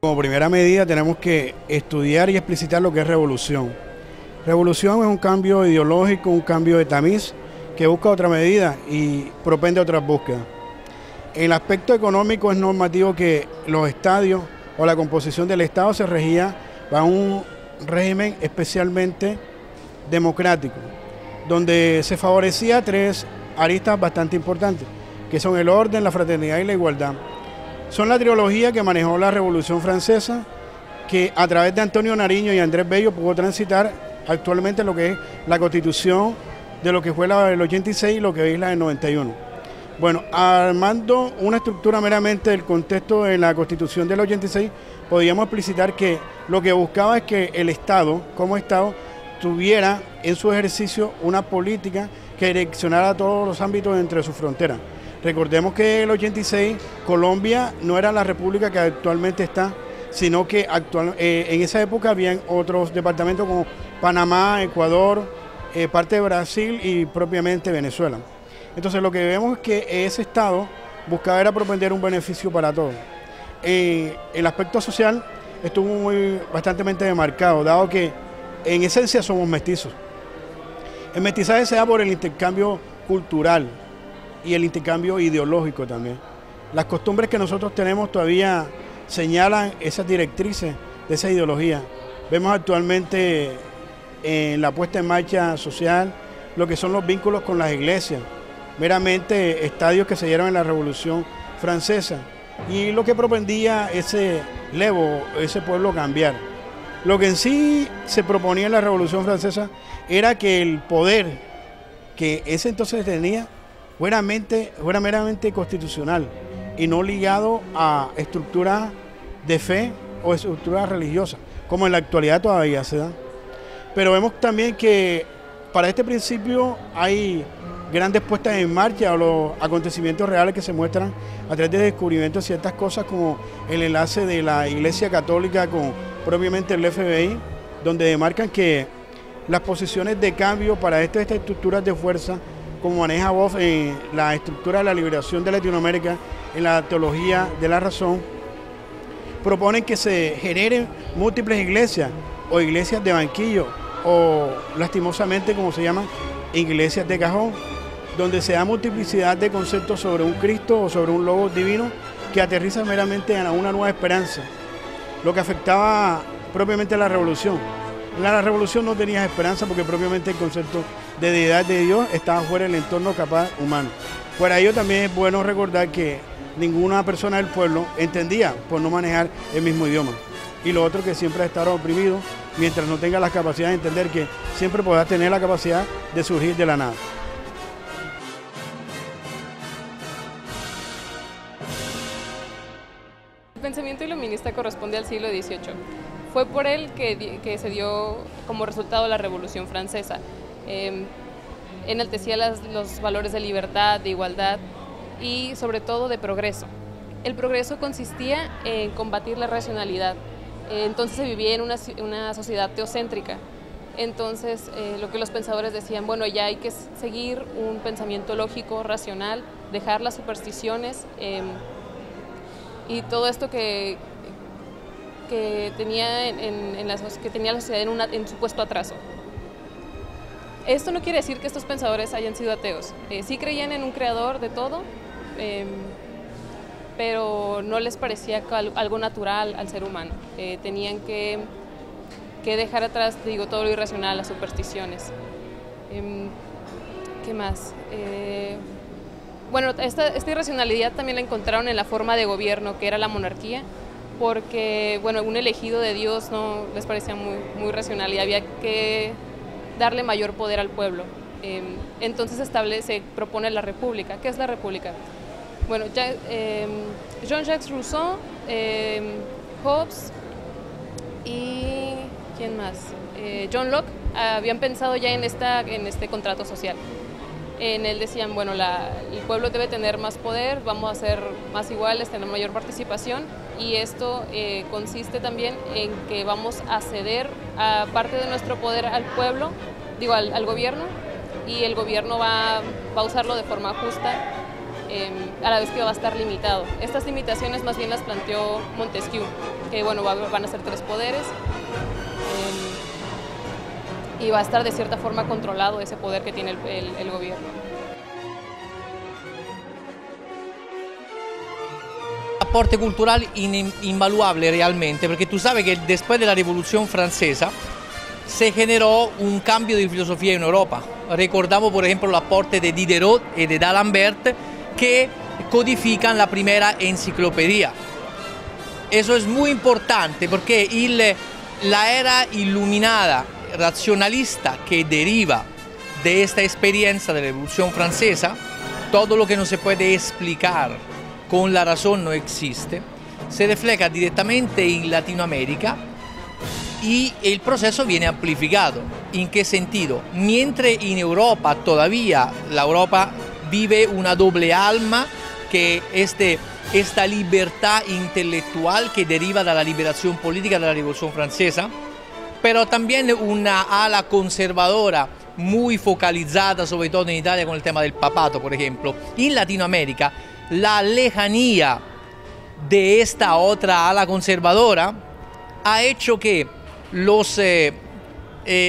Como primera medida tenemos que estudiar y explicitar lo que es revolución. Revolución es un cambio ideológico, un cambio de tamiz que busca otra medida y propende otras búsquedas. En el aspecto económico es normativo que los estadios o la composición del Estado se regía bajo un régimen especialmente democrático, donde se favorecía tres aristas bastante importantes, que son el orden, la fraternidad y la igualdad. Son la trilogía que manejó la Revolución Francesa, que a través de Antonio Nariño y Andrés Bello pudo transitar actualmente lo que es la Constitución de lo que fue la del 86 y lo que es la del 91. Bueno, armando una estructura meramente del contexto de la Constitución del 86, podríamos explicitar que lo que buscaba es que el Estado, como Estado, tuviera en su ejercicio una política que direccionara todos los ámbitos entre sus fronteras. Recordemos que en el 86 Colombia no era la república que actualmente está, sino que en esa época habían otros departamentos como Panamá, Ecuador, parte de Brasil y propiamente Venezuela. Entonces lo que vemos es que ese Estado buscaba era propender un beneficio para todos. El aspecto social estuvo bastante demarcado, dado que en esencia somos mestizos. El mestizaje se da por el intercambio cultural y el intercambio ideológico también. Las costumbres que nosotros tenemos todavía señalan esas directrices de esa ideología. Vemos actualmente en la puesta en marcha social lo que son los vínculos con las iglesias, meramente estadios que se dieron en la Revolución Francesa y lo que propendía ese levo, ese pueblo cambiar. Lo que en sí se proponía en la Revolución Francesa era que el poder que ese entonces tenía fuera meramente constitucional y no ligado a estructuras de fe o estructuras religiosas, como en la actualidad todavía se da. Pero vemos también que para este principio hay grandes puestas en marcha o los acontecimientos reales que se muestran a través de descubrimientos de ciertas cosas como el enlace de la Iglesia Católica con propiamente el FBI, donde demarcan que las posiciones de cambio para estas estructuras de fuerza, como maneja Boff en la estructura de la liberación de Latinoamérica, en la teología de la razón, proponen que se generen múltiples iglesias o iglesias de banquillo o lastimosamente como se llaman iglesias de cajón, donde se da multiplicidad de conceptos sobre un Cristo o sobre un Logos divino que aterriza meramente a una nueva esperanza, lo que afectaba propiamente a la revolución. En la revolución no tenías esperanza porque propiamente el concepto de deidad de Dios estaba fuera del entorno capaz humano. Por ello también es bueno recordar que ninguna persona del pueblo entendía por no manejar el mismo idioma. Y lo otro que siempre estar oprimido mientras no tenga la capacidad de entender que siempre podrás tener la capacidad de surgir de la nada. El pensamiento iluminista corresponde al siglo XVIII. Fue por él que se dio como resultado la Revolución Francesa. Enaltecía los valores de libertad, de igualdad y sobre todo de progreso. El progreso consistía en combatir la racionalidad. Entonces se vivía en una sociedad teocéntrica. Entonces lo que los pensadores decían, bueno, ya hay que seguir un pensamiento lógico, racional, dejar las supersticiones y todo esto que tenía la sociedad en supuesto atraso. Esto no quiere decir que estos pensadores hayan sido ateos. Sí creían en un creador de todo, pero no les parecía algo natural al ser humano. Tenían que dejar atrás, digo, todo lo irracional, las supersticiones. ¿Qué más? Bueno, esta irracionalidad también la encontraron en la forma de gobierno, que era la monarquía, porque bueno, un elegido de Dios no les parecía muy racional y había que darle mayor poder al pueblo. Entonces se propone la república. ¿Qué es la república? Bueno, Jean-Jacques Rousseau, Hobbes y ¿quién más? John Locke habían pensado ya en este contrato social. En él decían, bueno, el pueblo debe tener más poder, vamos a ser más iguales, tener mayor participación y esto consiste también en que vamos a ceder a parte de nuestro poder al pueblo, digo al gobierno, y el gobierno va a usarlo de forma justa a la vez que va a estar limitado. Estas limitaciones más bien las planteó Montesquieu, que bueno, van a ser 3 poderes y va a estar de cierta forma controlado ese poder que tiene el gobierno. Aporte cultural invaluable realmente, porque tú sabes que después de la Revolución Francesa se generó un cambio de filosofía en Europa. Recordamos, por ejemplo, el aporte de Diderot y de D'Alembert, que codifican la primera enciclopedia. Eso es muy importante porque la era iluminada, racionalista que deriva de esta experiencia de la Revolución Francesa, todo lo que no se puede explicar con la razón no existe, se refleja directamente en Latinoamérica y el proceso viene amplificado. ¿En qué sentido? Mientras en Europa todavía la Europa vive una doble alma, que esta libertad intelectual que deriva de la liberación política de la Revolución Francesa, pero también una ala conservadora muy focalizada, sobre todo en Italia con el tema del papato, por ejemplo. En Latinoamérica, la lejanía de esta otra ala conservadora ha hecho que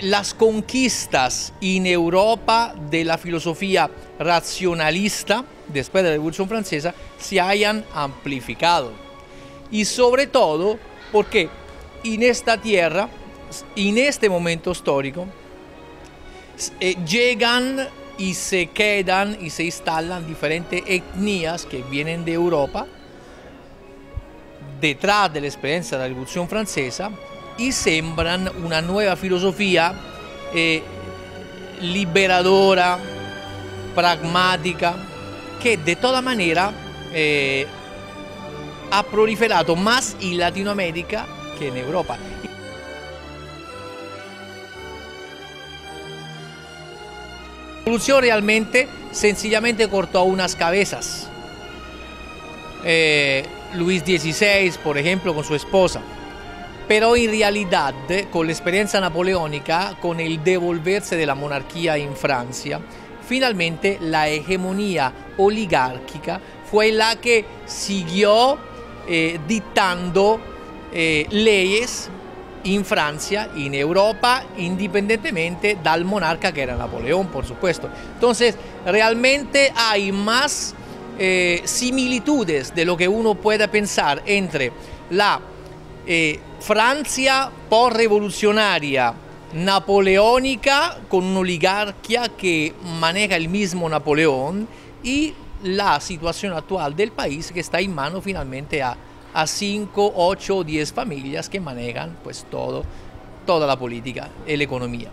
las conquistas en Europa de la filosofía racionalista después de la Revolución Francesa se hayan amplificado. Y sobre todo porque en esta tierra, en este momento histórico, llegan y se quedan y se instalan diferentes etnias que vienen de Europa detrás de la experiencia de la Revolución Francesa y sembran una nueva filosofía liberadora, pragmática, que de toda manera ha proliferado más en Latinoamérica que en Europa. La revolución realmente sencillamente cortó unas cabezas. Luis XVI, por ejemplo, con su esposa. Pero en realidad, con la experiencia napoleónica, con el devolverse de la monarquía en Francia, finalmente la hegemonía oligárquica fue la que siguió dictando leyes en Francia y en Europa, independientemente del monarca que era Napoleón, por supuesto. Entonces, realmente hay más similitudes de lo que uno pueda pensar entre la Francia post-revolucionaria napoleónica, con una oligarquía que maneja el mismo Napoleón, y la situación actual del país, que está en mano finalmente a 5, 8 o 10 familias que manejan pues toda la política y la economía.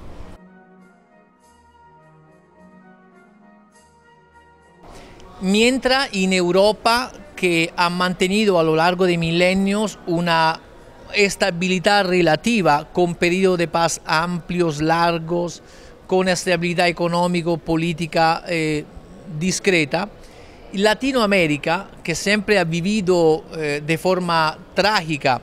Mientras en Europa, que ha mantenido a lo largo de milenios una estabilidad relativa, con periodos de paz amplios, largos, con estabilidad económico-política discreta, Latinoamérica, que siempre ha vivido de forma trágica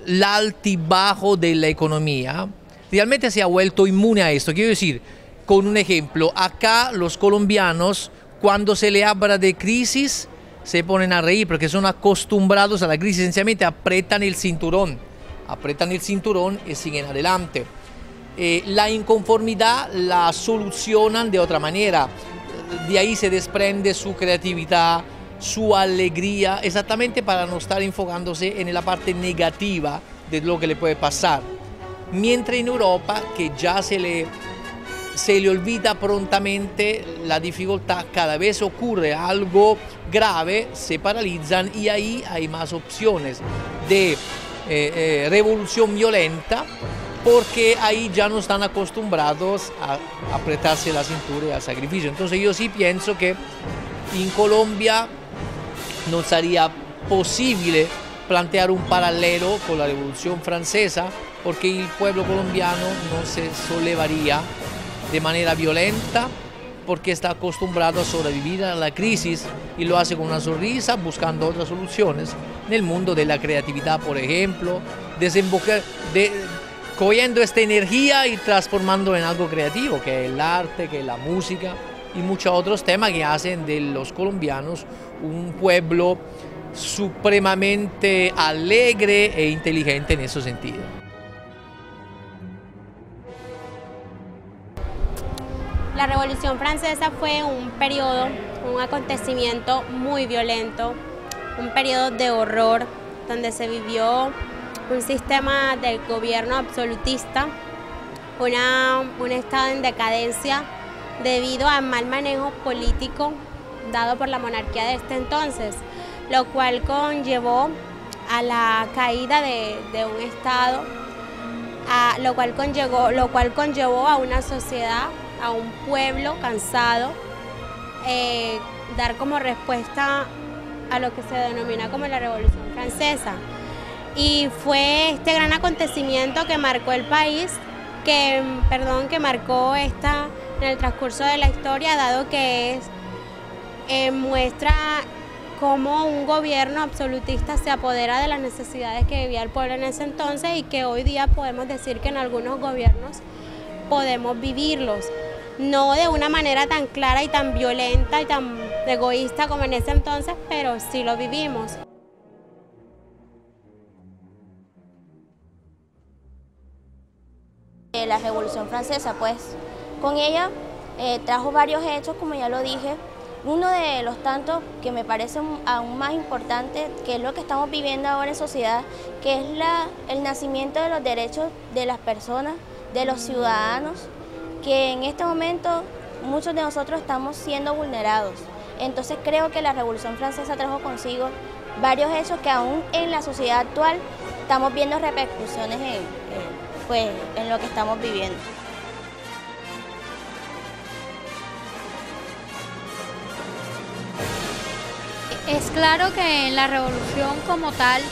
el altibajo de la economía, realmente se ha vuelto inmune a esto. Quiero decir, con un ejemplo, acá los colombianos, cuando se le habla de crisis, se ponen a reír porque son acostumbrados a la crisis, sencillamente apretan el cinturón y siguen adelante. La inconformidad la solucionan de otra manera. De ahí se desprende su creatividad, su alegría, exactamente para no estar enfocándose en la parte negativa de lo que le puede pasar. Mientras en Europa, que ya se le olvida prontamente la dificultad, cada vez ocurre algo grave, se paralizan y ahí hay más opciones de revolución violenta, porque ahí ya no están acostumbrados a apretarse la cintura y al sacrificio. Entonces yo sí pienso que en Colombia no sería posible plantear un paralelo con la Revolución Francesa, porque el pueblo colombiano no se sollevaría de manera violenta, porque está acostumbrado a sobrevivir a la crisis y lo hace con una sonrisa, buscando otras soluciones en el mundo de la creatividad, por ejemplo, cogiendo esta energía y transformando en algo creativo, que es el arte, que es la música, y muchos otros temas que hacen de los colombianos un pueblo supremamente alegre e inteligente en ese sentido. La Revolución Francesa fue un periodo, un acontecimiento muy violento, un periodo de horror, donde se vivió un sistema del gobierno absolutista, un estado en decadencia debido al mal manejo político dado por la monarquía de este entonces, lo cual conllevó a la caída de un estado, lo cual conllevó a una sociedad, a un pueblo cansado, dar como respuesta a lo que se denomina como la Revolución Francesa. Y fue este gran acontecimiento que marcó el país, que marcó en el transcurso de la historia, dado que muestra cómo un gobierno absolutista se apodera de las necesidades que vivía el pueblo en ese entonces, y que hoy día podemos decir que en algunos gobiernos podemos vivirlos, no de una manera tan clara y tan violenta y tan egoísta como en ese entonces, pero sí lo vivimos. La Revolución Francesa, pues con ella trajo varios hechos, como ya lo dije. Uno de los tantos que me parece aún más importante, que es lo que estamos viviendo ahora en sociedad, que es el nacimiento de los derechos de las personas, de los ciudadanos, que en este momento muchos de nosotros estamos siendo vulnerados. Entonces creo que la Revolución Francesa trajo consigo varios hechos que aún en la sociedad actual estamos viendo repercusiones en lo que estamos viviendo. Es claro que en la revolución como tal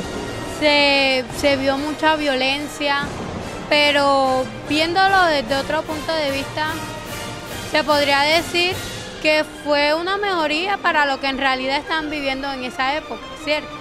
se vio mucha violencia, pero viéndolo desde otro punto de vista, se podría decir que fue una mejoría para lo que en realidad están viviendo en esa época, ¿cierto?